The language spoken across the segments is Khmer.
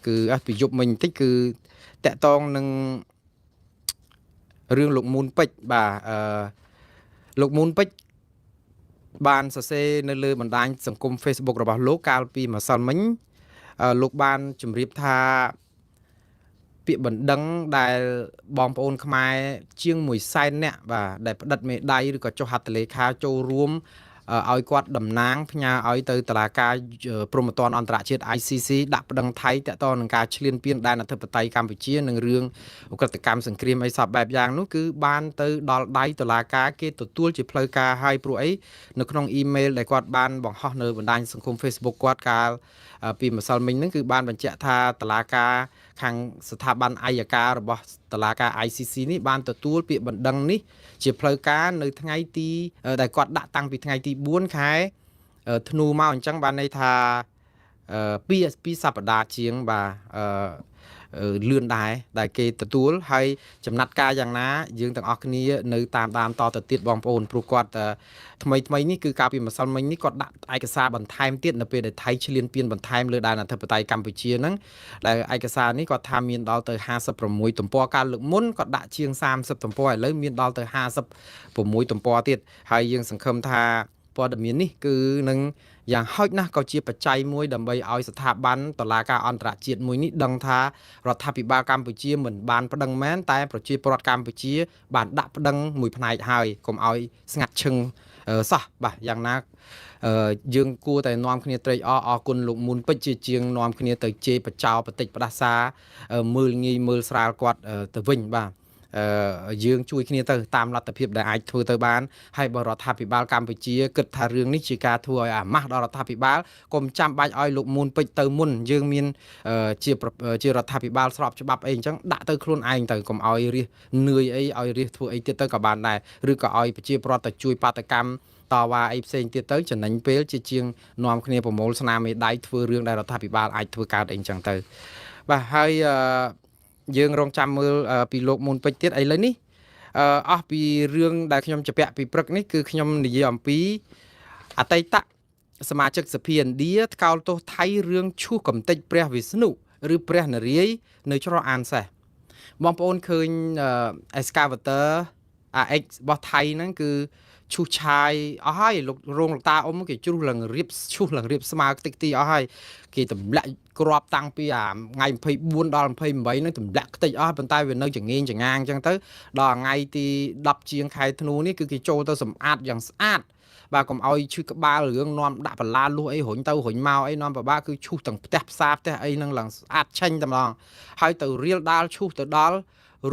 គឺពីយប់មិញបន្តិចគឺតាក់តងនឹងរឿងលោកមូនពេជ្របាទលោកមូនពេជ្របានសរសេរនៅលើបណ្ដាញសង្គម Facebook របស់លោកកាលពីម្សិលមិញលោកបានជម្រាបថាពាក្យបណ្ដឹងដែលបងប្អូនខ្មែរជាង100,000នាក់បាទដែលផ្តិតមេដៃឬក៏ចុះហត្ថលេខាចូលរួមឲ្យគាត់តំណាងផ្ញើឲ្យទៅតុលាការព្រហ្មទណ្ឌអន្តរជាតិ ICC ដាក់ប្តឹងថៃតាក់ទងនឹងការឈ្លានពានដែនអធិបតេយ្យកម្ពុជានិងរឿងឧក្រិដ្ឋកម្មសង្គ្រាមអីសពបែបយ៉ាងនោះគឺបានទៅដល់ដៃតុលាការគេទទួលជាផ្លូវការឲ្យព្រោះអីនៅក្នុងអ៊ីមែលដែលគាត់បានបង្ហោះនៅបណ្ដាញសង្គម Facebook គាត់កាលពីម្សិលមិញហ្នឹងគឺបានបញ្ជាក់ថាតុលាការខាងស្ថាប័នអាយការបស់តុលាការ ICC នេះបានទទួលពាក្យបណ្ដឹងនេះជាផ្លូវការនៅថ្ងៃទីដែលគាត់ដាក់តាំងពីថ្ងៃទី4ខែធ្នូមកអញ្ចឹងបានន័យថាពីសប្តាហ៍ជាងបាទលឿនដែរដែលគេទទួលហើយចំណាត់ការយ៉ាងណាយើងទាំងអស់គ្នានៅតាមតទៅទៀតបងប្អូនព្រោះគាត់ថ្មីនេះគឺកាលពីម្សិលមិញនេះគាត់ដាក់ឯកសារបន្ថែមទៀតនៅពេលដែលថៃឈ្លានពានបន្ថែមលើដែនអធិបតេយ្យកម្ពុជាហ្នឹងដែលឯកសារនេះគាត់ថាមានដល់ទៅ56ទំព័រកាលលើកមុនគាត់ដាក់ជាង30ទំព័រឥឡូវមានដល់ទៅ56ទំព័រទៀតហើយយើងសង្ឃឹមថាព័ត៌មាននេះគឺនឹងយ៉ាងហោចណាស់ក៏ជាបច្ច័យមួយដើម្បីឲ្យស្ថាប័នតុលាការអន្តរជាតិមួយនេះដឹងថារដ្ឋាភិបាលកម្ពុជាមិនបានប្តឹងមែនតែប្រជាពលរដ្ឋកម្ពុជាបានដាក់ប្តឹងមួយផ្នែកហើយកុំឲ្យស្ងាត់ឈឹងសោះបាទយ៉ាងណាយើងគួរតែនាំគ្នាត្រេកអរគុណលោកមូនពេជ្រជាជាងនាំគ្នាទៅជេរបចោបតិចផ្ដាសាមើលងាយមើលស្រាលគាត់ទៅវិញបាទយើងជួយគ្នាទៅតាមលទ្ធភាពដែលអាចធ្វើទៅបានហើយបរដ្ឋាភិបាលកម្ពុជាគិតថារឿងនេះជាការធ្វើឲ្យអាម៉ាស់ដល់រដ្ឋាភិបាលកុំចាំបាច់ឲ្យលោកមូនពេជ្រទៅមុនយើងមានជារដ្ឋាភិបាលស្របច្បាប់អីអញ្ចឹងដាក់ទៅខ្លួនឯងទៅកុំឲ្យរះនឿយអីឲ្យរះធ្វើអីទៀតទៅក៏បានដែរឬក៏ឲ្យប្រជាពលរដ្ឋទៅជួយបាតកម្មតវ៉ាអីផ្សេងទៀតទៅចំណេញពេលជាជាងនាំគ្នាប្រមូលស្នាមមេដៃធ្វើរឿងដែលរដ្ឋាភិបាលអាចធ្វើកើតអីអញ្ចឹងទៅបាទហើយយើងរងចាំមើលពីលោកមូនពេជ្រទៀតឥឡូវនេះអស់ពីរឿងដែលខ្ញុំជពាក់ពីព្រឹកនេះគឺខ្ញុំនិយាយអំពីអតីតសមាជិកសភាឥណ្ឌាថ្កោលទោសថៃរឿងឈូសកំទេចព្រះវិស្ណុឬព្រះនរាយណ៍នៅច្រកអានសេះបងប្អូនឃើញexcavator AX របស់ថៃហ្នឹងគឺឈូសឆាយអស់ហើយលោករងលោកតាអ៊ំគេជ្រុះឡើងរៀបឈូសឡើងរៀបស្មើខ្ទេចខ្ទីអស់ហើយគេទម្លាក់គ្រាប់តាំងពីថ្ងៃ24ដល់28ហ្នឹងទម្លាក់ខ្ទេចអស់ប៉ុន្តែវានៅចងេងចងាងអញ្ចឹងទៅដល់ថ្ងៃទី10ជាងខែធ្នូនេះគឺគេចូលទៅសម្អាតយ៉ាងស្អាតបាទកុំឲ្យឈឺក្បាលរឿងនាំដាក់បន្លាលួសអីរុញទៅរុញមកអីនាំពិបាកគឺឈូសទាំងផ្ទះផ្សារផ្ទះអីហ្នឹងឡើងស្អាតឆេញតែម្ដងហើយទៅរៀលដាលឈូសទៅដល់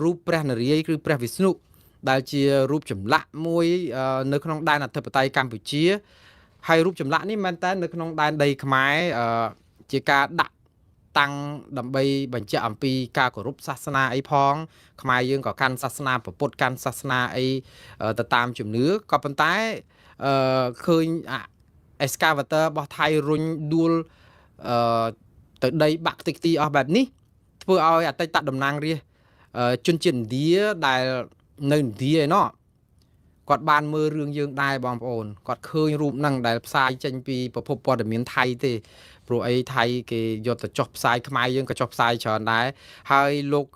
រូបព្រះនរាយណ៍គឺព្រះវិស្ណុដែលជារូបចម្លាក់មួយនៅក្នុងដែនអធិបតេយ្យកម្ពុជាហើយរូបចម្លាក់នេះមែនតើនៅក្នុងដែនដីខ្មែរជាការដាក់តាំងដើម្បីបញ្ជាក់អំពីការគោរពសាសនាអីផងខ្មែរយើងក៏កាន់សាសនាពុទ្ធកាន់សាសនាអីទៅតាមជំនឿក៏ប៉ុន្តែឃើញexcavator របស់ថៃរុញដួលទៅដីបាក់ខ្ទេចខ្ទីអស់បែបនេះធ្វើឲ្យអតីតតំណាងរាស្ត្រជនជាតិឥណ្ឌាដែលនៅឥណ្ឌាឯណោះគាត់បានមើលរឿងយើងដែរបងប្អូនគាត់ឃើញរូបហ្នឹងដែលផ្សាយចេញពីប្រភពព័ត៌មានថៃទេព្រោះអីថៃគេយកទៅចុះផ្សាយខ្មែរយើងក៏ចុះផ្សាយច្រើនដែរហើយលោក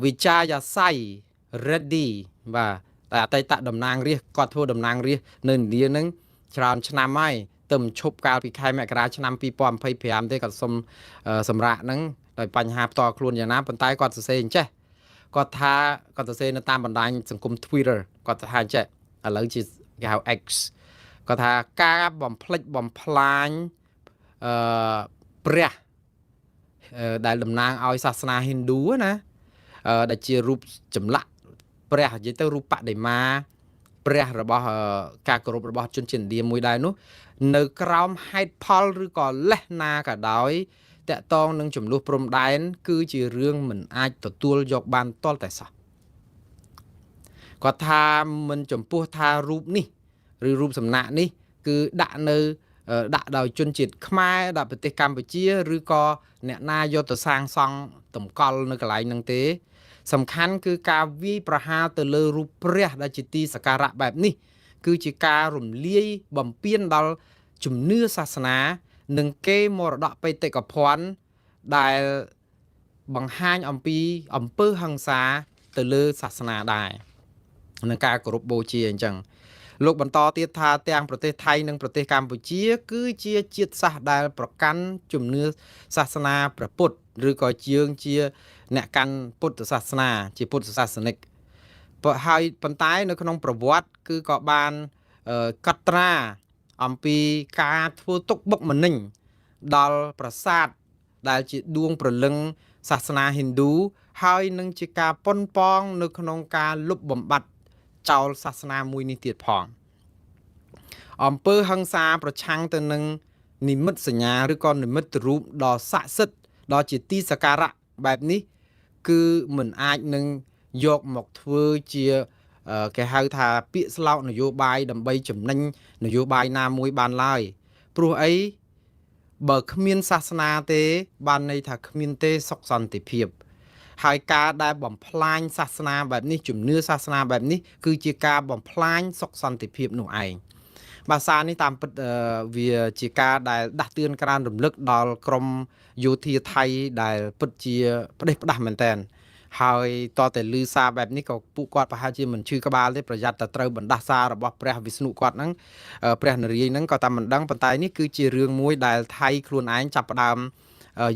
វិចាយាស័យ Reddy បាទតែអតីតតំណាងរាស្ត្រគាត់ធ្វើតំណាងរាស្ត្រនៅឥណ្ឌាហ្នឹងច្រើនឆ្នាំហើយទៅឈប់កាលពីខែមករាឆ្នាំ2025ទេគាត់សុំសម្រាប់ហ្នឹងដោយបញ្ហាផ្ទាល់ខ្លួនយ៉ាងណាប៉ុន្តែគាត់សរសេរអញ្ចេះគាត់ថាគាត់សរសេរនៅតាមបណ្ដាញសង្គម Twitter គាត់ថាអញ្ចេះឥឡូវជាគេហៅ X គាត់ថាការបំផ្លិចបំផ្លាញព្រះដែលតំណាងឲ្យសាសនាហិណ្ឌូណាដែលជារូបចម្លាក់ព្រះនិយាយទៅរូបបដិមាព្រះរបស់ការគោរពរបស់ជនជាតិឥណ្ឌាមួយដែរនោះនៅក្រោមហេតុផលឬក៏លេសណាក៏ដោយតកតងនឹងចំនួនព្រំដែនគឺជារឿងមិនអាចទទួលយកបានតលតែសោះគាត់ថាមិនចំពោះថារូបនេះឬរូបសំណាកនេះគឺដាក់ដោយជនជាតិខ្មែរដាក់ប្រទេសកម្ពុជាឬក៏អ្នកណាយកទៅសាងសង់តម្កល់នៅកន្លែងហ្នឹងទេសំខាន់គឺការវាយប្រហារទៅលើរូបព្រះដែលជាទីសក្ការៈបែបនេះគឺជាការរំលាយបំពានដល់ជំនឿសាសនា នឹងគេមរតកបេតិកភណ្ឌដែលបង្ហាញអំពីអំពើហិង្សាទៅលើសាសនាដែរនឹងការគោរពបូជាអញ្ចឹងលោកបន្តទៀតថាទាំងប្រទេសថៃនិងប្រទេសកម្ពុជាគឺជាជាតិសាសន៍ដែលប្រកាន់ជំនឿសាសនាព្រះពុទ្ធឬក៏យើងជាអ្នកកាន់ពុទ្ធសាសនាជាពុទ្ធសាសនិកហើយប៉ុន្តែនៅក្នុងប្រវត្តិគឺក៏បានកត់ត្រាអំពីការធ្វើទុកបុកម្នេញដល់ប្រាសាទដែលជាដួងព្រលឹងសាសនាហិណ្ឌូហើយនឹងជាការប៉ុនប៉ងនៅក្នុងការលុបបំបាត់ចោលសាសនាមួយនេះទៀតផងអំពើហិង្សាប្រឆាំងទៅនឹងនិមិត្តសញ្ញាឬក៏និមិត្តរូបដ៏ស័ក្តិសិទ្ធិដ៏ជាទីសក្ការៈបែបនេះគឺមិនអាចនឹងយកមកធ្វើជាគេហៅថាពាក្យស្លោកនយោបាយដើម្បីចំណេញនយោបាយណាមួយបានឡើយព្រោះអីបើគ្មានសាសនាទេបានន័យថាគ្មានទេសុខសន្តិភាពហើយការដែលបំផ្លាញសាសនាបែបនេះជំនឿសាសនាបែបនេះគឺជាការបំផ្លាញសុខសន្តិភាពនោះឯងភាសានេះតាមពិតវាជាការដែលដាស់តឿនក្រើនរំលឹកដល់ក្រមយោធាថៃដែលពិតជាផ្ដេសផ្ដាស់មែនតើហើយតតែលឺសារបែបនេះក៏ពួកគាត់ប្រហែលជាមិនឈឺក្បាលទេប្រយ័ត្នតែត្រូវបណ្ដាសាររបស់ព្រះវិស្ណុគាត់ហ្នឹងព្រះនរាយណ៍ហ្នឹងក៏តែមិនដឹងប៉ុន្តែនេះគឺជារឿងមួយដែលថៃខ្លួនឯងចាប់ផ្ដើម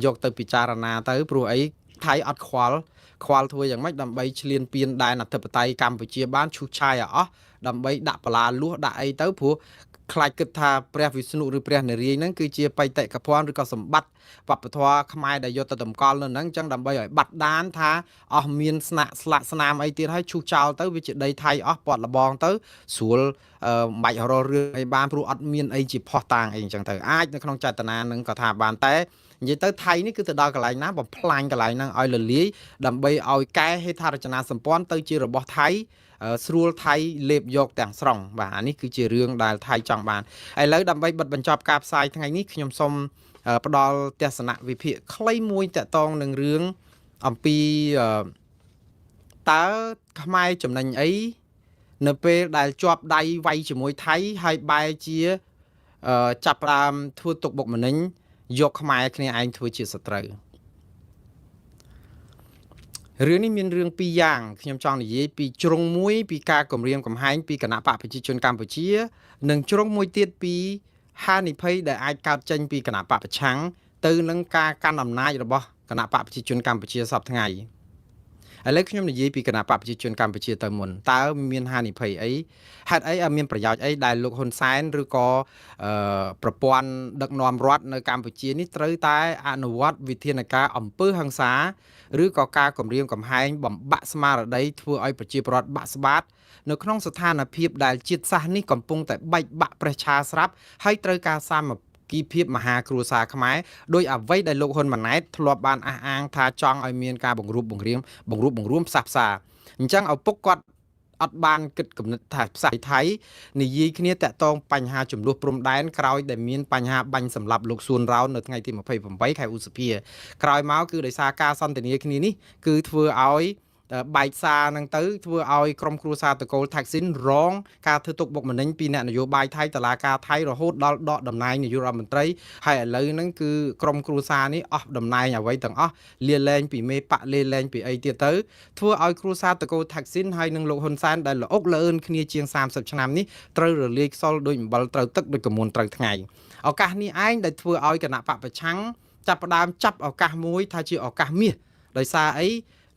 យកទៅពិចារណាទៅព្រោះអីថៃអត់ខ្វល់ធ្វើយ៉ាងម៉េចដើម្បីឈ្លានពានដែនអធិបតេយ្យកម្ពុជាបានឈូសឆាយឲ្យអស់ដើម្បីដាក់បលាលួសដាក់អីទៅព្រោះខ្លាចគិតថាព្រះវិស្ណុឬព្រះនរាយណ៍ហ្នឹងគឺជាបេតិកភណ្ឌឬក៏សម្បត្តិវប្បធម៌ខ្មែរដែលយកទៅតម្កល់នៅហ្នឹងអញ្ចឹងដើម្បីឲ្យបាត់ដានថាអស់មានស្លាកស្នាមអីទៀតហើយឈូសចោលទៅវាជាដីថៃអស់ពាត់លបងទៅស្រួលមិនបាច់រករឿងអីបានព្រោះអត់មានអីជាផោះតាងអីអញ្ចឹងទៅអាចនៅក្នុងចេតនាហ្នឹងក៏ថាបានតែនិយាយទៅថៃនេះគឺទៅដល់កន្លែងណាបំផ្លាញកន្លែងហ្នឹងឲ្យលលាយដើម្បីឲ្យកែហេដ្ឋារចនាសម្ព័ន្ធទៅជារបស់ថៃស្រួលថៃលេបយកទាំងស្រុងបាទអានេះគឺជារឿងដែលថៃចង់បានឥឡូវដើម្បីបិទបញ្ចប់ការផ្សាយថ្ងៃនេះខ្ញុំសូមផ្ដល់ទស្សនវិភាគខ្លីមួយតាក់ទងនឹងរឿងអំពីតើខ្មែរចំណេញអីនៅពេលដែលជាប់ដៃវាយជាមួយថៃហើយបែរជាចាប់ផ្ដើមធ្វើទុកបុកម្នេញយកខ្មែរគ្នាឯងធ្វើជាសត្រូវរឿងនេះមានរឿងពីរយ៉ាងខ្ញុំចង់និយាយពីជ្រុងមួយពីការគម្រាមកំហែងពីគណៈបកប្រជាជនកម្ពុជានិងជ្រុងមួយទៀតពីហានិភ័យដែលអាចកើតចេញពីគណៈបកប្រឆាំងទៅនឹងការកាន់អំណាចរបស់គណៈបកប្រជាជនកម្ពុជាសពថ្ងៃឥឡូវខ្ញុំនិយាយពីគណៈបកប្រជាជនកម្ពុជាទៅមុនតើមានហានិភ័យអីហេតុអីមានប្រយោជន៍អីដែលលោកហ៊ុនសែនឬក៏ប្រព័ន្ធដឹកនាំរដ្ឋនៅកម្ពុជានេះត្រូវតែអនុវត្តវិធានការអំពើហិង្សាឬក៏ការគំរាមកំហែងបំបាក់ស្មារតីធ្វើឲ្យប្រជាពលរដ្ឋបាក់ស្បាតនៅក្នុងស្ថានភាពដែលជាតិសាសន៍នេះកំពុងតែបែកបាក់ប្រេះឆាស្រាប់ហើយត្រូវការសាមគ្គីភាពមហាគ្រួសារខ្មែរដោយអ្វីដែលលោកហ៊ុនម៉ាណែតធ្លាប់បានអះអាងថាចង់ឲ្យមានការបង្រួបបង្រួមផ្សះផ្សាអញ្ចឹងឪពុកគាត់អត់បានគិតគំនិតថាផ្សាយថៃនិយាយគ្នាតាក់ទងបញ្ហាចំនួនព្រំដែនក្រោយដែលមានបញ្ហាបាញ់សម្លាប់លោកសួនរោននៅថ្ងៃទី28ខែឧសភាក្រោយមកគឺដោយសារការសន្ទនាគ្នានេះគឺធ្វើឲ្យបែកសារនឹងទៅធ្វើឲ្យក្រុមគ្រួសារតកូលថាក់ស៊ីនរងការធ្វើទុកបុកម្នេញពីអ្នកនយោបាយថៃតុលាការថៃរហូតដល់ដកតំណែងនាយករដ្ឋមន្ត្រីហើយឥឡូវហ្នឹងគឺក្រុមគ្រួសារនេះអស់តំណែងអ្វីទាំងអស់លាលែងពីមេបកលាលែងពីអីទៀតទៅធ្វើឲ្យគ្រួសារតកូលថាក់ស៊ីនហើយនឹងលោកហ៊ុនសែនដែលល្អុកល្អឿនគ្នាជាង30ឆ្នាំនេះត្រូវរលាយខ្សលដោយអំបិលត្រូវទឹកដូចកមុនត្រូវថ្ងៃឱកាសនេះឯងដែលធ្វើឲ្យគណៈបកប្រឆាំងចាប់ផ្ដើមចាប់ឱកាសមួយថាជាឱកាសមាសដោយសារអី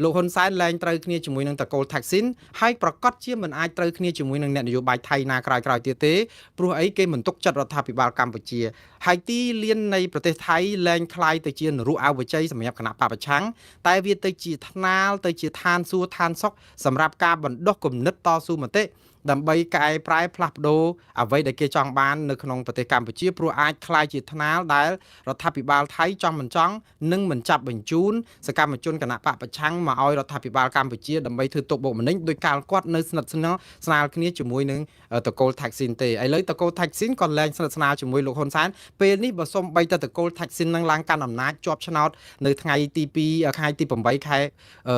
លោកហ៊ុនសែនលែងត្រូវគ្នាជាមួយនឹងតកូលថាក់ស៊ីនហើយប្រកាសជាមិនអាចត្រូវគ្នាជាមួយនឹងអ្នកនយោបាយថៃណាក្រោយទៀតទេព្រោះអីគេមិនទុកចិត្តរដ្ឋាភិបាលកម្ពុជាហើយទីលាននៃប្រទេសថៃលែងคล้ายទៅជានរុអវជ័យសម្រាប់គណៈបកប្រឆាំងតែវាទៅជាថ្នាលទៅជាឋានសួគ៌ឋានសុខសម្រាប់ការបណ្ដុះគំនិតតស៊ូមតិដើម្បីកែប្រែផ្លាស់ប្ដូរអ្វីដែលគេចង់បាននៅក្នុងប្រទេសកម្ពុជាព្រោះអាចคล้ายជាថ្នាលដែលរដ្ឋាភិបាលថៃចង់មិនចង់នឹងមិនចាប់បញ្ជូនសកម្មជនគណៈបកប្រឆាំងមកឲ្យរដ្ឋាភិបាលកម្ពុជាដើម្បីធ្វើទុកបុកម្នេញដោយកាលគាត់នៅស្និទ្ធស្នាលគ្នាជាមួយនឹងតកូលថាក់ស៊ីនទេឥឡូវតកូលថាក់ស៊ីនក៏លែងស្និទ្ធស្នាលជាមួយលោកហ៊ុនសែនពេលនេះបើសុំបីតកូលថាក់ស៊ីននឹងឡើងកាន់អំណាចជាប់ឆ្នោតនៅថ្ងៃទី2ខែទី8ខែ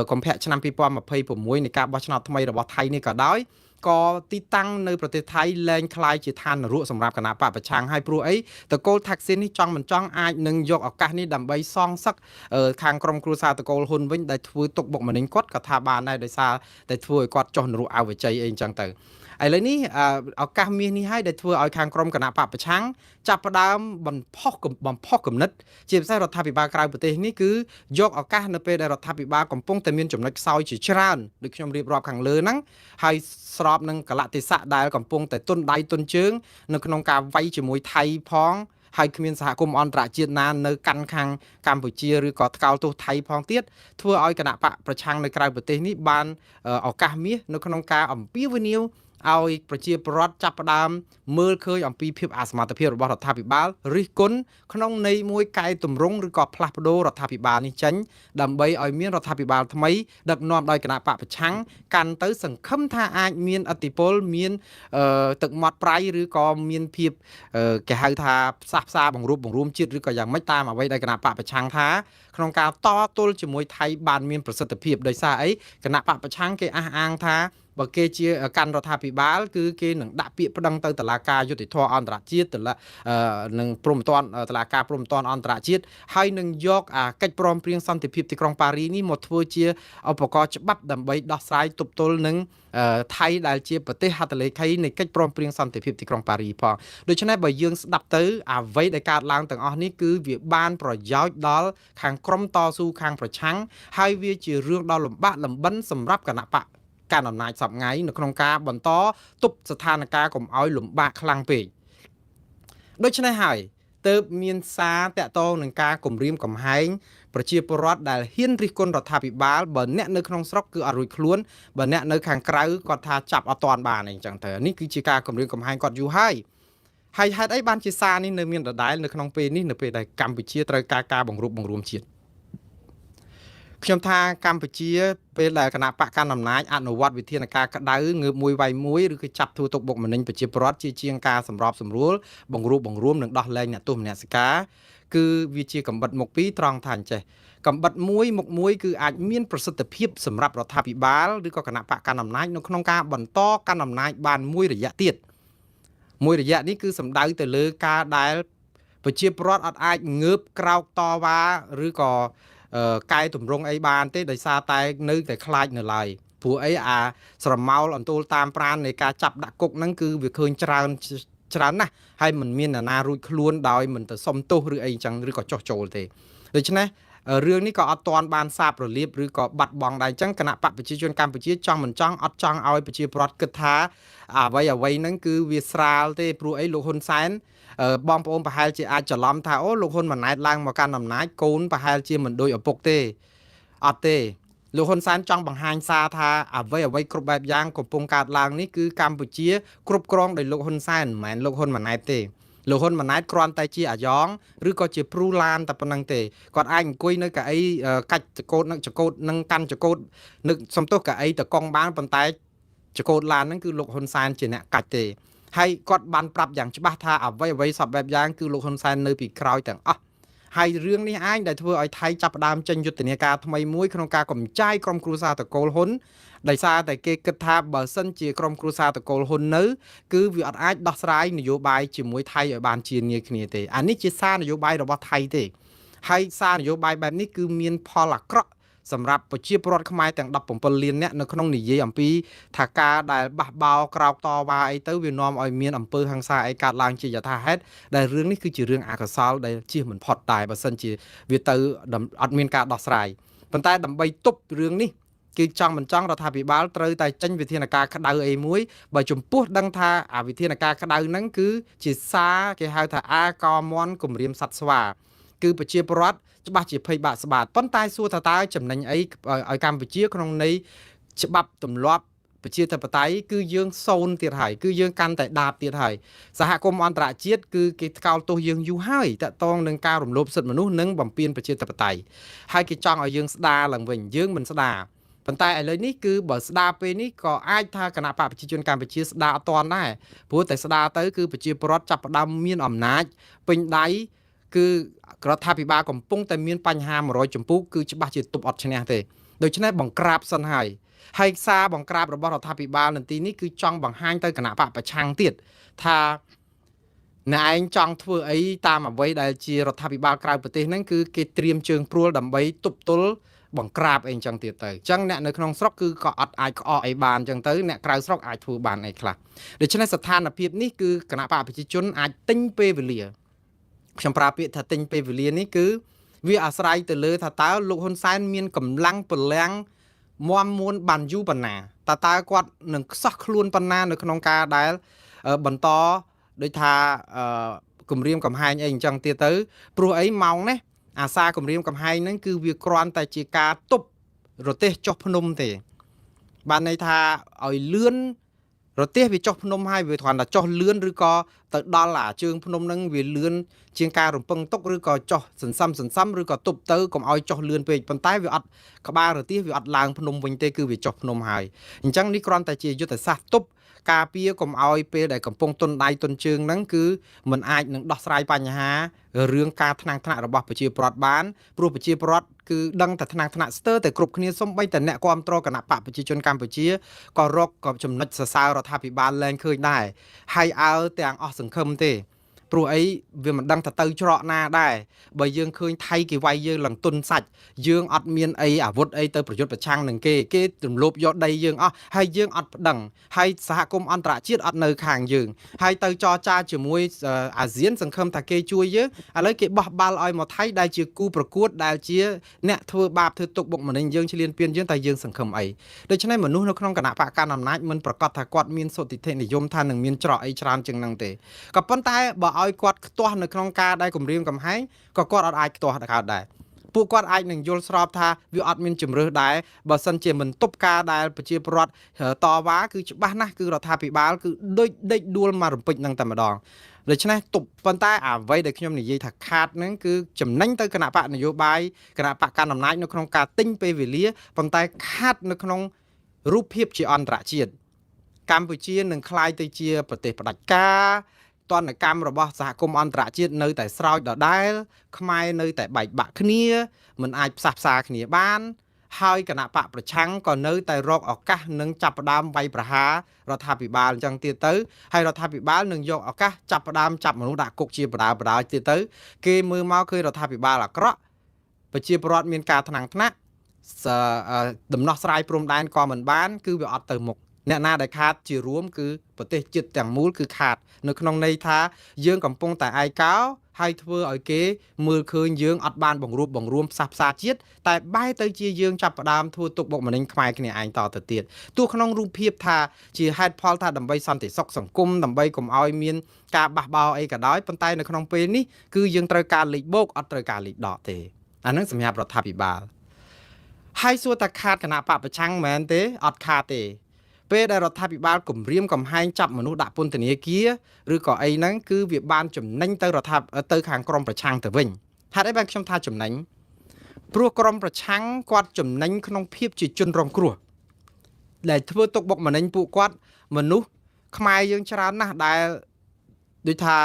កុម្ភៈឆ្នាំ2026នៃការបោះឆ្នោតថ្មីរបស់ថៃនេះក៏ដោយ ក៏ទីតាំងនៅប្រទេសថៃលែងคล้ายជាឋាននរកសម្រាប់គណៈបកប្រឆាំងហើយព្រោះអីតកូល Thaksin នេះចង់មិនចង់អាចនឹងយកឱកាសនេះដើម្បីសងសឹកខាងក្រុមគ្រួសារតកូលហ៊ុនវិញដែលធ្វើទុកបុកម្នេញគាត់ក៏ថាបានដែរដោយសារតែធ្វើឲ្យគាត់ចុះនរកអវជ័យអីអញ្ចឹងទៅឥឡូវនេះឱកាសមាសនេះហើយដែលធ្វើឲ្យខាងក្រុមគណៈបកប្រឆាំងចាប់ផ្ដើមបំផុសគំនិតជាពិសេសរដ្ឋាភិបាលក្រៅប្រទេសនេះគឺយកឱកាសនៅពេលដែលរដ្ឋាភិបាលកំពុងតែមានចំណុចខ្សោយជាច្រើនដូចខ្ញុំរៀបរាប់ខាងលើហ្នឹងហើយស្របនឹងកលៈទេសៈដែលកំពុងតែទុនដៃទុនជើងនៅក្នុងការវាយជាមួយថៃផងហើយគ្មានសហគមន៍អន្តរជាតិណានៅកាន់ខាងកម្ពុជាឬក៏ថ្កោលទោសថៃផងទៀតធ្វើឲ្យគណៈបកប្រឆាំងនៅក្រៅប្រទេសនេះបានឱកាសមាសនៅក្នុងការអំពាវនាវឲ្យប្រជាពលរដ្ឋចាប់ផ្ដើមមើលឃើញអំពីភាពអសមត្ថភាពរបស់រដ្ឋាភិបាលរិះគន់ក្នុងន័យមួយកែតម្រង់ឬក៏ផ្លាស់ប្ដូររដ្ឋាភិបាលនេះចេញដើម្បីឲ្យមានរដ្ឋាភិបាលថ្មីដឹកនាំដោយគណៈបកប្រឆាំងកាន់ទៅសង្ឃឹមថាអាចមានឥទ្ធិពលមានទឹកមាត់ប្រៃឬក៏មានភាពគេហៅថាផ្សះផ្សាបង្រួបបង្រួមជាតិឬក៏យ៉ាងម៉េចតាមអ្វីដែលគណៈបកប្រឆាំងថាក្នុងការតទល់ជាមួយថៃបានមានប្រសិទ្ធភាពដោយសារអីគណៈបកប្រឆាំងគេអះអាងថាបើគេជាកាន់រដ្ឋាភិបាលគឺគេនឹងដាក់ពាក្យប្តឹងទៅតុលាការយុតិធធម៌អន្តរជាតិនឹងព្រំប្រទានតុលាការព្រំប្រទានអន្តរជាតិហើយនឹងយកកិច្ចព្រមព្រៀងសន្តិភាពទីក្រុងប៉ារីនេះមកធ្វើជាឧបករណ៍ច្បាប់ដើម្បីដោះស្រាយទប់ទល់នឹងថៃដែលជាប្រទេសហត្ថលេខីនៃកិច្ចព្រមព្រៀងសន្តិភាពទីក្រុងប៉ារីផងដូច្នេះបើយើងស្ដាប់ទៅអ្វីដែលកើតឡើងទាំងអស់នេះគឺវាបានប្រយោជន៍ដល់ខាងក្រុមតស៊ូខាងប្រឆាំងហើយវាជារឿងដ៏លំបាកលំបិនសម្រាប់គណៈបកកាន់អំណាចសពថ្ងៃនៅក្នុងការបន្តទប់ស្ថានភាពកុំឲ្យលំបាកខ្លាំងពេកដូច្នេះហើយទើបមានសារតាក់ទងនឹងការគំរាមកំហែងប្រជាពលរដ្ឋដែលហ៊ានរិះគន់រដ្ឋាភិបាលបើអ្នកនៅក្នុងស្រុកគឺអត់រួចខ្លួនបើអ្នកនៅខាងក្រៅគាត់ថាចាប់អត់ទាន់បានអីចឹងទៅនេះគឺជាការគំរាមកំហែងគាត់យូរហើយហេតុអីបានជាសារនេះនៅមានដដែលនៅក្នុងពេលនេះនៅពេលដែលកម្ពុជាត្រូវការបង្រួបបង្រួមជាតិខ្ញុំថាកម្ពុជាពេលដែលគណៈបកកណ្ដាលអំណាចអនុវត្តវិធានការក្តៅងើបមួយវាយមួយឬគឺចាប់ធ្វើទុកបុកម្នេញប្រជាពលរដ្ឋជាងការសម្របសម្រួលបង្រួបបង្រួមនិងដោះលែងអ្នកទោសមនសិការគឺវាជាកំបិតមុខពីរត្រង់ថាអញ្ចេះកំបិតមួយមុខមួយគឺអាចមានប្រសិទ្ធភាពសម្រាប់រដ្ឋាភិបាលឬក៏គណៈបកកណ្ដាលអំណាចនៅក្នុងការបន្តកាន់អំណាចបានមួយរយៈទៀតមួយរយៈនេះគឺសំដៅទៅលើការដែលប្រជាពលរដ្ឋអត់អាចងើបក្រោកតវ៉ាឬក៏កែតម្រង់អីបានទេដោយសារតែនៅតែខ្លាចនៅឡើយព្រោះអីស្រមោលអន្ទូលតាមប្រាណនៃការចាប់ដាក់គុកហ្នឹងគឺវាឃើញច្រើនណាស់ហើយមិនមានអ្នកណារួចខ្លួនដោយមិនទៅសុំទោសឬអីចឹងឬក៏ចោះចូលទេដូច្នេះរឿងនេះក៏អត់ទាន់បានសាបរលាបឬក៏បាត់បង់ដែរចឹងគណៈបកប្រជាជនកម្ពុជាចង់មិនចង់អត់ចង់ឲ្យប្រជាពលរដ្ឋគិតថាអ្វីហ្នឹងគឺវាស្រាលទេព្រោះអីលោកហ៊ុនសែនបងប្អូនប្រហែលជាអាចច្រឡំថាអូលោកហ៊ុនម៉ាណែតឡើងមកកាន់អំណាចកូនប្រហែលជាមិនដូចឪពុកទេអត់ទេលោកហ៊ុនសែនចង់បង្ហាញសារថាអ្វីគ្រប់បែបយ៉ាងកំពុងកើតឡើងនេះគឺកម្ពុជាគ្រប់គ្រងដោយលោកហ៊ុនសែនមិនមែនលោកហ៊ុនម៉ាណែតទេលោកហ៊ុនម៉ាណែតគ្រាន់តែជាអាយ៉ងឬក៏ជាព្រូឡានតែប៉ុណ្្នឹងទេគាត់អាចអង្គុយនៅកៅអីកាច់ចកោតនឹងកាន់ចកោតនឹកសំទោសកៅអីតកង់បានប៉ុន្តែចកោតឡានហ្នឹងគឺលោកហ៊ុនសែនជាអ្នកកាច់ទេហើយគាត់បានប្រាប់យ៉ាងច្បាស់ថាអ្វីសពបែបយ៉ាងគឺលោកហ៊ុនសែននៅពីក្រោយទាំងអស់ហើយរឿងនេះឯងដែលធ្វើឲ្យថៃចាប់ផ្ដើមចេញយុទ្ធនាការថ្មីមួយក្នុងការកម្ចាយក្រុមគ្រួសារតកូលហ៊ុនដោយសារតែគេគិតថាបើសិនជាក្រុមគ្រួសារតកូលហ៊ុននៅគឺវាអត់អាចដោះស្រាយនយោបាយជាមួយថៃឲ្យបានជាងាយគ្នាទេអានេះជាសារនយោបាយរបស់ថៃទេហើយសារនយោបាយបែបនេះគឺមានផលអាក្រក់សម្រាប់ប្រជាពលរដ្ឋខ្មែរទាំង17លាននាក់នៅក្នុងនិយាយអំពីថាការដែលបះបោក្រោកតវ៉ាអីទៅវានាំឲ្យមានអំពើហិង្សាអីកើតឡើងជាយថាហេតុដែលរឿងនេះគឺជារឿងអកុសលដែលជៀសមិនផុតដែរបើសិនជាវាទៅអត់មានការដោះស្រាយប៉ុន្តែដើម្បីទប់រឿងនេះគឺចង់មិនចង់រដ្ឋាភិបាលត្រូវតែចេញវិធានការក្តៅអីមួយបើចំពោះដឹងថាវិធានការក្តៅហ្នឹងគឺជាសារគេហៅថាអាកមន់គម្រាមសត្វស្វាគឺប្រជាពលរដ្ឋច្បាស់ជាភ័យបាក់ស្បាតប៉ុន្តែសួរថាតើចំណេញអីឲ្យកម្ពុជាក្នុងន័យច្បាប់ទម្លាប់ប្រជាធិបតេយ្យគឺយើងសូន្យទៀតហើយគឺយើងកាន់តែដាបទៀតហើយសហគមន៍អន្តរជាតិគឺគេថ្កោលទោសយើងយូរហើយតកតងនឹងការរំលោភសិទ្ធិមនុស្សនិងបំពានប្រជាធិបតេយ្យហើយគេចង់ឲ្យយើងស្ដារឡើងវិញយើងមិនស្ដារប៉ុន្តែឥឡូវនេះគឺបើស្ដារពេលនេះក៏អាចថាគណៈបកប្រជាជនកម្ពុជាស្ដារអត់ទាន់ដែរព្រោះតែស្ដារទៅគឺប្រជាពលរដ្ឋចាប់ផ្ដើមមានអំណាចពេញដៃគឺរដ្ឋាភិបាលកំពុងតែមានបញ្ហា100ចម្ពោះគឺច្បាស់ជាទប់អត់ឈ្នះទេដូច្នេះបង្ក្រាបសិនហើយ ហើយសារបង្ក្រាបរបស់រដ្ឋាភិបាលនៅទីនេះគឺចង់បង្ហាញទៅគណៈបកប្រឆាំងទៀតថាអ្នកឯងចង់ធ្វើអីតាមអ្វីដែលជារដ្ឋាភិបាលក្រៅប្រទេសហ្នឹងគឺគេត្រៀមជើងព្រួលដើម្បីទប់ទល់បង្ក្រាបអីអញ្ចឹងទៀតទៅអញ្ចឹងអ្នកនៅក្នុងស្រុកគឺក៏អត់អាចក្អកអីបានអញ្ចឹងទៅអ្នកក្រៅស្រុកអាចធ្វើបានអីខ្លះដូច្នេះស្ថានភាពនេះគឺគណៈបកប្រជាជនអាចទិញពេលវេលាខ្ញុំប្រើពាក្យថាទិញពេលវេលានេះគឺវាអាស្រ័យទៅលើថាតើលោកហ៊ុនសែនមានកម្លាំងពលំមាំមួនបានយូរប៉ុណ្ណាតើគាត់នឹងខ្សោះខ្លួនប៉ុណ្ណានៅក្នុងការដែលបន្តដូចថាគម្រាមកំហែងអីអញ្ចឹងទៀតទៅព្រោះអីម៉ោងនេះអាសាគម្រាមកំហែងហ្នឹងគឺវាគ្រាន់តែជាការទប់រទេសចុះភ្នំទេបានន័យថាឲ្យលឿនរទេសវាចុះភ្នំហើយវាគ្រាន់តែចុះលឿនឬក៏ទៅដល់អាជើងភ្នំហ្នឹងវាលឿនជាងការរំពឹងទុកឬក៏ចុះសន្សំឬក៏ទប់ទៅកុំឲ្យចុះលឿនពេកប៉ុន្តែវាអត់ក្បាលរទេសវាអត់ឡើងភ្នំវិញទេគឺវាចុះភ្នំហើយអញ្ចឹងនេះគ្រាន់តែជាយុទ្ធសាស្ត្រទប់ការពារកុំឲ្យពេលដែលកំពុងទុនដៃទុនជើងហ្នឹងគឺมันអាចនឹងដោះស្រាយបញ្ហារឿងការថ្នាក់របស់ប្រជាពលរដ្ឋបានព្រោះប្រជាពលរដ្ឋគឺដឹងតែថ្នាក់ស្ទើរតែគ្រប់គ្នាសូម្បីតែអ្នកគ្រប់គ្រងគណៈបកប្រជាជនកម្ពុជាក៏រកចំណុចសរសើររដ្ឋាភិបាលលែងឃើញដែរហើយអើទាំងអស់សង្ឃឹមទេព្រោះអីវាមិនដឹងថាទៅច្រកណាដែរបើយើងឃើញថៃគេវាយយើងឡើងទុនសាច់យើងអត់មានអីអាវុធអីទៅប្រយុទ្ធប្រឆាំងនឹងគេរំលោភយកដីយើងអស់ហើយយើងអត់ប្តឹងហើយសហគមន៍អន្តរជាតិអត់នៅខាងយើងហើយទៅចរចាជាមួយអាស៊ានសង្ឃឹមថាគេជួយយើងឥឡូវគេបោះបាល់ឲ្យមកថៃដែលជាគូប្រកួតដែលជាអ្នកធ្វើបាបធ្វើទុកបុកម្នេញយើងឈ្លានពានយើងតែយើងសង្ឃឹមអីដូច្នេះមនុស្សនៅក្នុងគណៈបកកណ្ដាលអំណាចមិនប្រកាសថាគាត់មានសុតិធិនិយមថានឹងមានច្រកអីច្រើនជាងហ្នឹងទេក៏ប៉ុន្តែបើឲ្យគាត់ខ្ទាស់នៅក្នុងការដែលគម្រាមកំហែងក៏គាត់អត់អាចខ្ទាស់ដែរពួកគាត់អាចនឹងយល់ស្របថាវាអត់មានជំរឿសដែរបើសិនជាមិនទប់ការដែលប្រជាពលរដ្ឋតវ៉ាគឺច្បាស់ណាស់គឺរដ្ឋាភិបាលគឺដូចដេកដួលមករំពេចនឹងតែម្ដងដូច្នេះទប់ប៉ុន្តែអ្វីដែលខ្ញុំនិយាយថាខាតហ្នឹងគឺចំណេញទៅគណៈបកនយោបាយគណៈបកកណ្ដាលអំណាចនៅក្នុងការទិញពេលវេលាប៉ុន្តែខាតនៅក្នុងរូបភាពជាអន្តរជាតិកម្ពុជានឹងក្លាយទៅជាប្រទេសផ្ដាច់ការទណ្ឌកម្មរបស់សហគមន៍អន្តរជាតិនៅតែស្រោចដដែលខ្មែរនៅតែបែកបាក់គ្នាមិនអាចផ្សះផ្សាគ្នាបានហើយគណៈបកប្រឆាំងក៏នៅតែរកឱកាសនឹងចាប់ផ្ដើមវាយប្រហាររដ្ឋាភិបាលអញ្ចឹងទៀតទៅហើយរដ្ឋាភិបាលនឹងយកឱកាសចាប់ផ្ដើមចាប់មនុស្សដាក់គុកជាបដាទៀតទៅគេមើលមកឃើញរដ្ឋាភិបាលអាក្រក់ប្រជាពលរដ្ឋមានការថ្នាក់ដំណោះស្រាយព្រំដែនក៏មិនបានគឺវាអត់ទៅមុខអ្នកណាដែលខាតជារួមគឺប្រទេសជាតិទាំងមូលគឺខាតនៅក្នុងន័យថាយើងកំពុងតែឯកោហើយធ្វើឲ្យគេមើលឃើញយើងអត់បានបង្រួបបង្រួមផ្សះផ្សាជាតិតែបែរទៅជាយើងចាប់ផ្ដើមធ្វើទុកបុកម្នេញខ្មែរគ្នាឯងតទៅទៀតទោះក្នុងរូបភាពថាជាហេតុផលថាដើម្បីសន្តិសុខសង្គមដើម្បីកុំឲ្យមានការបះបោរអីក៏ដោយប៉ុន្តែនៅក្នុងពេលនេះគឺយើងត្រូវការលេខបូកអត់ត្រូវការលេខដកទេអានឹងសម្រាប់រដ្ឋាភិបាលហើយសួរថាខាតគណៈបកប្រឆាំងមែនទេអត់ខាតទេពេលដែលរដ្ឋាភិបាលគម្រាមកំហែងចាប់មនុស្សដាក់ពន្ធនាគារឬក៏អីហ្នឹងគឺវាបានចំណេញទៅខាងក្រមប្រឆាំងទៅវិញហេតុអីបានខ្ញុំថាចំណេញព្រោះក្រមប្រឆាំងគាត់ចំណេញក្នុងភាពជាជនរងគ្រោះដែលធ្វើទុកបុកម្នេញពួកគាត់មនុស្សខ្មែរយើងច្រើនណាស់ដែលដូចថា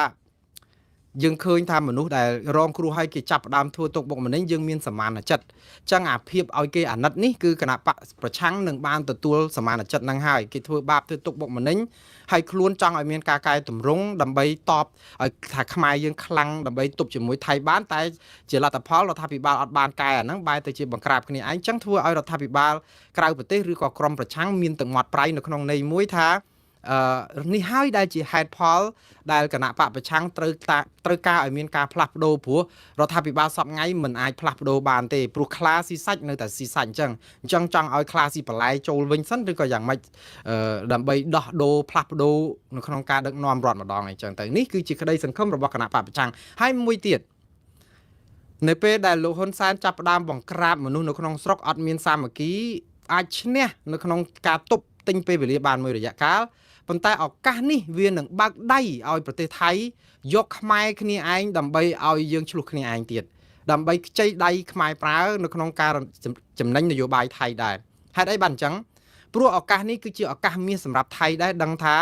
យើងឃើញថាមនុស្សដែលរងគ្រោះឲ្យគេចាប់ផ្ដើមធ្វើទុកបុកម្នេញយើងមានសមានចិត្តចឹងអាភាពឲ្យគេអាណិតនេះគឺគណៈបកប្រឆាំងនឹងបានទទួលសមានចិត្តនឹងហើយគេធ្វើបាបធ្វើទុកបុកម្នេញហើយខ្លួនចង់ឲ្យមានការកែតម្រង់ដើម្បីតបឲ្យថាខ្មែរយើងខ្លាំងដើម្បីទប់ជាមួយថៃបានតែជាលទ្ធផលរដ្ឋាភិបាលអត់បានកែអាហ្នឹងបែរទៅជាបង្ក្រាបគ្នាឯងចឹងធ្វើឲ្យរដ្ឋាភិបាលក្រៅប្រទេសឬក៏ក្រមប្រឆាំងមានទឹកមាត់ប្រៃនៅក្នុងន័យមួយថានេះហើយដែលជាហេតុផលដែលគណៈបកប្រឆាំងត្រូវការឲ្យមានការផ្លាស់ប្ដូរព្រោះរដ្ឋាភិបាលសពថ្ងៃមិនអាចផ្លាស់ប្ដូរបានទេព្រោះខ្លាស៊ីសាច់នៅតែស៊ីសាច់អញ្ចឹងចង់ឲ្យខ្លាស៊ីបន្លែចូលវិញសិនឬក៏យ៉ាងម៉េចដើម្បីដោះដូរផ្លាស់ប្ដូរនៅក្នុងការដឹកនាំរដ្ឋម្ដងអញ្ចឹងទៅនេះគឺជាក្តីសង្ឃឹមរបស់គណៈបកប្រឆាំងហើយមួយទៀតនៅពេលដែលលោកហ៊ុនសែនចាប់ផ្ដើមបង្ក្រាបមនុស្សនៅក្នុងស្រុកអត់មានសាមគ្គីអាចឈ្នះនៅក្នុងការទប់ទិញពេលវេលាបានមួយរយៈកាលប៉ុន្តែឱកាសនេះវានឹងបើកដៃឲ្យប្រទេសថៃយកខ្មែរគ្នាឯងដើម្បីឲ្យយើងឆ្លោះគ្នាឯងទៀតដើម្បីខ្ចីដៃខ្មែរប្រើនៅក្នុងការចំណេញនយោបាយថៃដែរហេតុអីបានអញ្ចឹងព្រោះឱកាសនេះគឺជាឱកាសមាសសម្រាប់ថៃដែរដឹងថា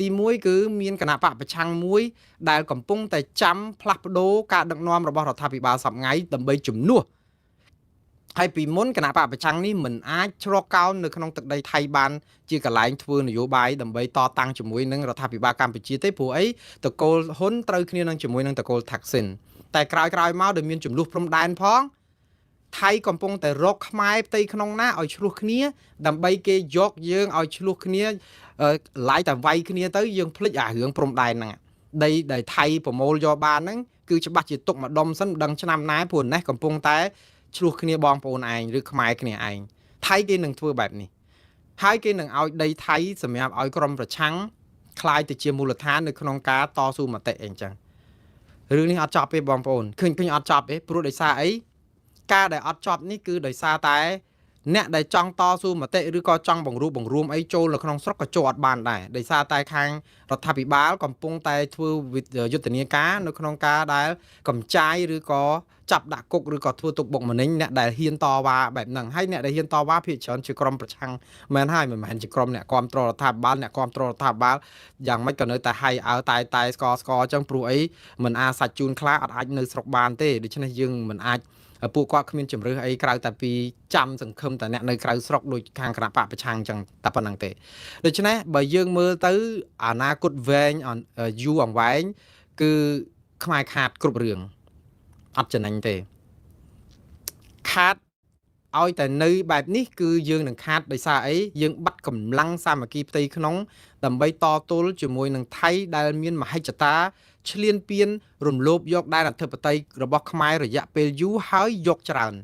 ទី1គឺមានគណៈបកប្រឆាំងមួយដែលកំពុងតែចាំផ្លាស់ប្ដូរការដឹកនាំរបស់រដ្ឋាភិបាលសប្តាហ៍ថ្ងៃដើម្បីជំនួស ហើយពីមុនគណៈបកប្រឆាំងនេះមិនអាចជ្រកកោននៅក្នុងទឹកដីថៃបានជាកន្លែងធ្វើនយោបាយដើម្បីតតាំងជាមួយនឹងរដ្ឋាភិបាលកម្ពុជាទេព្រោះអីតកូលហ៊ុនត្រូវគ្នានឹងជាមួយនឹងតកូលថាក់ស៊ីនតែក្រោយមកដែលមានចំនួនព្រំដែនផងថៃកំពុងតែរកខ្មែរផ្ទៃក្នុងណាឲ្យឆ្លោះគ្នាដើម្បីគេយកយើងឲ្យឆ្លោះគ្នាឡាយតែវាយគ្នាទៅយើងភ្លេចអារឿងព្រំដែនហ្នឹងដីដែលថៃប្រមូលយកបានហ្នឹងគឺច្បាស់ជាទុកម្ដុំសិនមិនដឹងឆ្នាំណាព្រោះនេះកំពុងតែឆ្លោះគ្នាបងប្អូនឯងឬខ្មែរគ្នាឯងថៃគេនឹងធ្វើបែបនេះហើយគេនឹងឲ្យដីថៃសម្រាប់ឲ្យក្រុមប្រឆាំងคล้ายទៅជាមូលដ្ឋាននៅក្នុងការតស៊ូមតិអីចឹងរឿងនេះអត់ចប់ទេបងប្អូនឃើញអត់ចប់ទេព្រោះដោយសារអីការដែលអត់ចប់នេះគឺដោយសារតែអ្នកដែលចង់តស៊ូមតិឬក៏ចង់បង្រួមអីចូលនៅក្នុងស្រុកក៏ចូលអត់បានដែរដោយសារតែខាងរដ្ឋាភិបាលកំពុងតែធ្វើយុទ្ធនាការនៅក្នុងការដែលកម្ចាយឬក៏ចាប់ដាក់គុកឬក៏ធ្វើទុកបុកម្នេញអ្នកដែលហ៊ានតវ៉ាបែបហ្នឹងហើយអ្នកដែលហ៊ានតវ៉ាភាគច្រើនជាក្រុមប្រឆាំងមែនហើយមិនមែនជាក្រុមអ្នកគ្រប់គ្រងរដ្ឋាភិបាលអ្នកគ្រប់គ្រងរដ្ឋាភិបាលយ៉ាងម៉េចក៏នៅតែហើយអើតែស្កអញ្ចឹងព្រោះអីមិនអាចសាច់ជូនខ្លាអត់អាចនៅស្រុកបានទេដូច្នេះយើងមិនអាចពួកគាត់គ្មានជំរឿសអីក្រៅតែពីចាំសង្ឃឹមតែអ្នកនៅក្រៅស្រុកដូចខាងគណៈបកប្រឆាំងអញ្ចឹងតែប៉ុណ្្នឹងទេដូច្នេះបើយើងមើលទៅអនាគតវែងយូរអង្វែងគឺខ្មែរខាតគ្រប់រឿងអត់ចំណេញទេខាតឲ្យតែនៅបែបនេះគឺយើងនឹងខាតដោយសារអីយើងបាត់កម្លាំងសាមគ្គីផ្ទៃក្នុងដើម្បីតទល់ជាមួយនឹងថៃដែលមានមហិច្ឆតាឈ្លានពានរំលោភយកដែនអធិបតេយ្យរបស់ខ្មែររយៈពេលយូរហើយយកច្រើន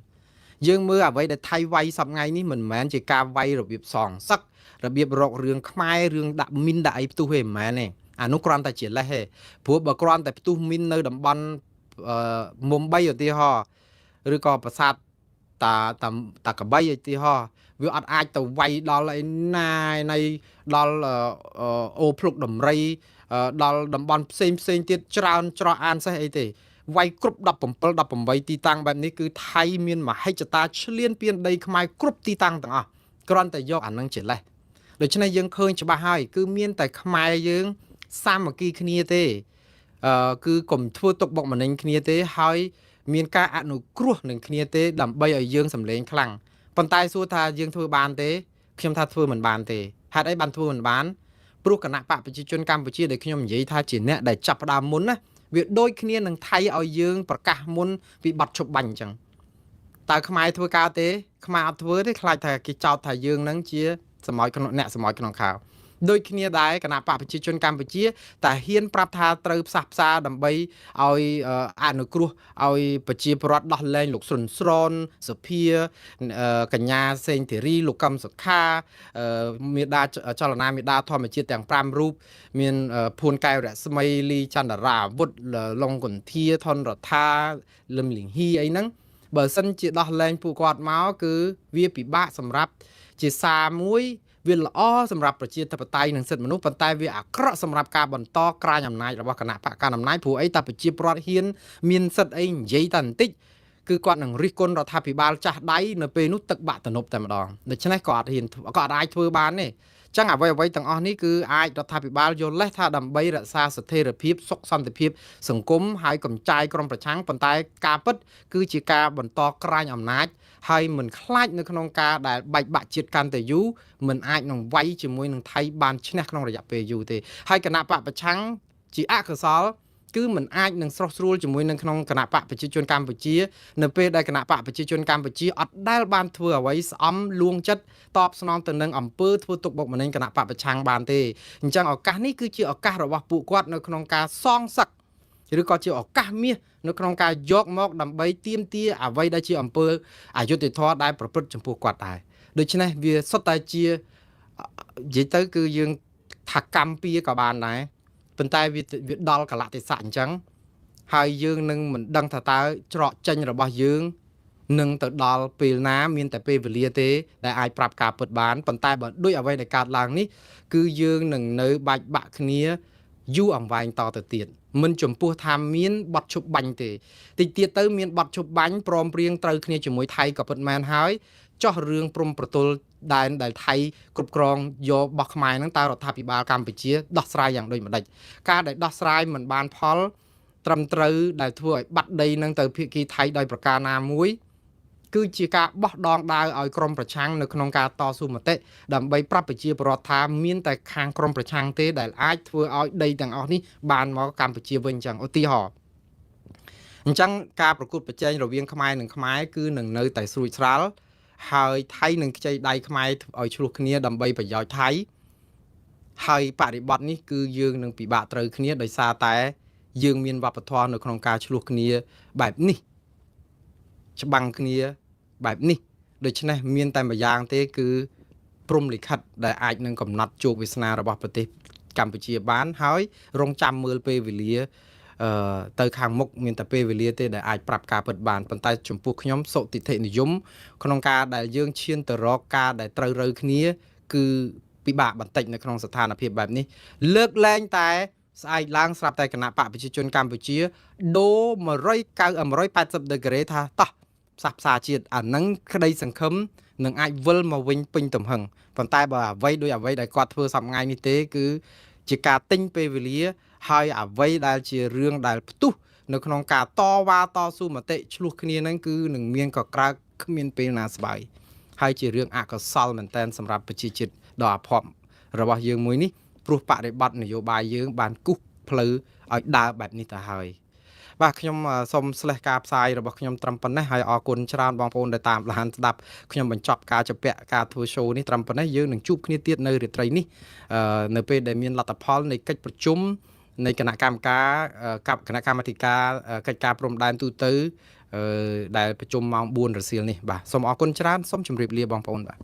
យើងមើលអ្វីដែលថៃវាយសប្ងៃនេះមិនមែនជាការវាយរបៀបសងសឹករបៀបរករឿងខ្មែររឿងដាក់មីនដាក់អីផ្ទុះទេមិនមែនទេអានោះគ្រាន់តែជាលេសទេព្រោះបើគ្រាន់តែផ្ទុះមីននៅតំបន់មុំបីឧទាហរណ៍ឬក៏ប្រាសាទតាកបីឧទាហរណ៍វាអត់អាចទៅវាយដល់ឯណានៃដល់អូភ្លុកដំរីដល់តំបន់ផ្សេងទៀតច្រើនច្រោះអានសេះអីទេវាយគ្រប់17 18ទីតាំងបែបនេះគឺថៃមានមហិច្ឆតាឈ្លានពានដីខ្មែរគ្រប់ទីតាំងទាំងអស់គ្រាន់តែយកអានឹងជាលេសដូច្នេះយើងឃើញច្បាស់ហើយគឺមានតែខ្មែរយើងសាមគ្គីគ្នាទេគឺកុំធ្វើទុកបុកម្នេញគ្នាទេហើយមានការអនុគ្រោះនឹងគ្នាទេដើម្បីឲ្យយើងសម្លេងខ្លាំងប៉ុន្តែសួរថាយើងធ្វើបានទេខ្ញុំថាធ្វើមិនបានទេហេតុអីបានធ្វើមិនបានព្រោះគណៈបកប្រជាជនកម្ពុជាដែលខ្ញុំនិយាយថាជាអ្នកដែលចាប់ផ្ដើមមុនណាវាដូចគ្នានឹងថៃឲ្យយើងប្រកាសមុនពីបាត់ឈប់បាញ់អញ្ចឹងតើខ្មែរធ្វើការទេខ្មែរអត់ធ្វើទេខ្លាចថាគេចោទថាយើងនឹងជាសម្អល់អ្នកសម្អល់ក្នុងខោដូចគ្នាដែរគណៈបកប្រជាជនកម្ពុជាតែហ៊ានប្រាប់ថាត្រូវផ្សះផ្សាដើម្បីឲ្យអនុគ្រោះឲ្យប្រជាពលរដ្ឋដោះលែងលោកសុនស្រនសុភាកញ្ញាសេងធីរីលោកកឹមសុខាមេដាចលនាមេដាធម្មជាតិទាំង5រូបមានភួនកែវរស្មីលីចន្ទរាអាវុធលងកន្ធាថនរដ្ឋាលឹមលីងហ៊ីអីហ្នឹងបើសិនជាដោះលែងពួកគាត់មកគឺវាពិបាកសម្រាប់ជាសារមួយវាល្អសម្រាប់ប្រជាធិបតេយ្យនិងសិទ្ធិមនុស្សប៉ុន្តែវាអាក្រក់សម្រាប់ការបន្តក្រាញអំណាចរបស់គណៈបកកណ្ដាលអំណាចព្រោះអីតែប្រជាពលរដ្ឋហ៊ានមានសិទ្ធិអីនិយាយតែបន្តិចគឺគាត់នឹងរិះគន់រដ្ឋាភិបាលចាស់ដៃនៅពេលនោះទឹកបាក់ទំនប់តែម្ដងដូច្នេះក៏អត់ហ៊ានក៏អត់អាចធ្វើបានទេចឹងអ្វីទាំងអស់នេះគឺអាចរដ្ឋាភិបាលយល់លេសថាដើម្បីរក្សាស្ថិរភាពសុខសន្តិភាពសង្គមហើយកម្ចាយក្រុមប្រឆាំងប៉ុន្តែការពិតគឺជាការបន្តក្រាញអំណាចហើយមិនខ្លាចនៅក្នុងការដែលបែកបាក់ជាតិកាន់តែយូរមិនអាចនឹងវាយជាមួយនឹងថៃបានឈ្នះក្នុងរយៈពេលយូរទេហើយគណៈបកប្រឆាំងជាអកុសលគឺមិនអាចនឹងស្រស់ស្រួលជាមួយនឹងក្នុងគណៈបកប្រជាជនកម្ពុជានៅពេលដែលគណៈបកប្រជាជនកម្ពុជាអត់ដែលបានធ្វើអ្វីស្អំលួងចិត្តតបស្នងទៅនឹងអំពើធ្វើទុកបុកម្នេញគណៈបកប្រឆាំងបានទេអញ្ចឹងឱកាសនេះគឺជាឱកាសរបស់ពួកគាត់នៅក្នុងការសងសឹកឬក៏ជាឱកាសមាសនៅក្នុងការយកមកដើម្បីទាមទារអ្វីដែលជាអំពើអយុត្តិធម៌ដែលប្រព្រឹត្តចំពោះគាត់ដែរដូច្នេះវាសុទ្ធតែជានិយាយទៅគឺយើងថាកម្មពៀក៏បានដែរប៉ុន្តែវាដល់កលៈទេសៈអញ្ចឹងហើយយើងនឹងមិនដឹងថាតើច្រកចេញរបស់យើងនឹងទៅដល់ពេលណាមានតែពេលវេលាទេដែលអាចប្រាប់ការពិតបានប៉ុន្តែបើដូចអ្វីដែលកើតឡើងនេះគឺយើងនឹងនៅបាច់បាក់គ្នាយូរអង្វែងតទៅទៀតមិនចំពោះថាមានបត់ឈប់បាញ់ទេតិចទៀតទៅមានបត់ឈប់បាញ់ព្រមព្រៀងត្រូវគ្នាជាមួយថៃក៏ពិតមែនហើយចោះរឿងព្រំប្រទល់ដែនដែលថៃគ្រប់គ្រងយករបស់ខ្មែរហ្នឹងតើរដ្ឋាភិបាលកម្ពុជាដោះស្រាយយ៉ាងដូចម្ដេចការដែលដោះស្រាយមិនបានផលត្រឹមត្រូវដែលធ្វើឲ្យបាត់ដីនឹងទៅភាគីថៃដោយប្រការណាមួយ គឺជាការបោះដងដាវឲ្យក្រុមប្រឆាំងនៅក្នុងការតស៊ូមតិដើម្បីប្រាប់ប្រជាពលរដ្ឋថាមានតែខាងក្រុមប្រឆាំងទេដែលអាចធ្វើឲ្យដីទាំងអស់នេះបានមកកម្ពុជាវិញអញ្ចឹងឧទាហរណ៍អញ្ចឹងការប្រកួតប្រជែងរវាងខ្មែរនិងខ្មែរគឺនឹងនៅតែស្រួចស្រាលហើយថៃនឹងខ្ចីដៃខ្មែរឲ្យឆ្លោះគ្នាដើម្បីប្រយោជន៍ថៃហើយបរិបទនេះគឺយើងនឹងពិបាកត្រូវគ្នាដោយសារតែយើងមានវប្បធម៌នៅក្នុងការឆ្លោះគ្នាបែបនេះច្បាំងគ្នាបែបនេះដូច្នេះមានតែម្យ៉ាងទេគឺព្រំលិខិតដែលអាចនឹងកំណត់ជោគវាសនារបស់ប្រទេសកម្ពុជាបានហើយរងចាំមើលពេលវេលាទៅខាងមុខមានតែពេលវេលាទេដែលអាចប្រាប់ការពិតបានប៉ុន្តែចំពោះខ្ញុំសុតិធិនិយមក្នុងការដែលយើងឈានទៅរកការដែលត្រូវរើគ្នាគឺពិបាកបន្តិចនៅក្នុងស្ថានភាពបែបនេះលើកលែងតែស្អែកឡើងស្រាប់តែគណៈបកប្រជាជនកម្ពុជាដូរ180ដឺក្រេថាតោះផ្សះផ្សាជាតិអានឹងក្តីសង្ឃឹមនឹងអាចវិលមកវិញពេញទំហឹងប៉ុន្តែបើអ្វីដោយអ្វីដែលគាត់ធ្វើសប្តាហ៍ថ្ងៃនេះទេគឺជាការទិញពេលវេលាហើយអ្វីដែលជារឿងដែលផ្ទុះនៅក្នុងការតវ៉ាតស៊ូមតិឆ្លោះគ្នាហ្នឹងគឺនឹងមានកក្រើកគ្មានពេលណាស្បើយហើយជារឿងអកុសលមែនតើសម្រាប់ប្រជាជាតិដ៏អភ័ព្វរបស់យើងមួយនេះព្រោះបរិបត្តិនយោបាយយើងបានគូសផ្លូវឲ្យដើរបែបនេះទៅហើយបាទខ្ញុំសូមស្លេះការផ្សាយរបស់ខ្ញុំត្រឹមប៉ុណ្ណេះហើយអរគុណច្រើនបងប្អូនដែលតាមដានស្ដាប់ខ្ញុំបញ្ចប់ការជពាក់ការធ្វើ show នេះត្រឹមប៉ុណ្ណេះយើងនឹងជួបគ្នាទៀតនៅរាត្រីនេះនៅពេលដែលមានលទ្ធផលនៃកិច្ចប្រជុំនៃគណៈកម្មការគណៈកម្មាធិការកិច្ចការព្រំដែនទូទៅដែលប្រជុំម៉ោង 4 រសៀលនេះបាទសូមអរគុណច្រើនសូមជម្រាបលាបងប្អូនបាទ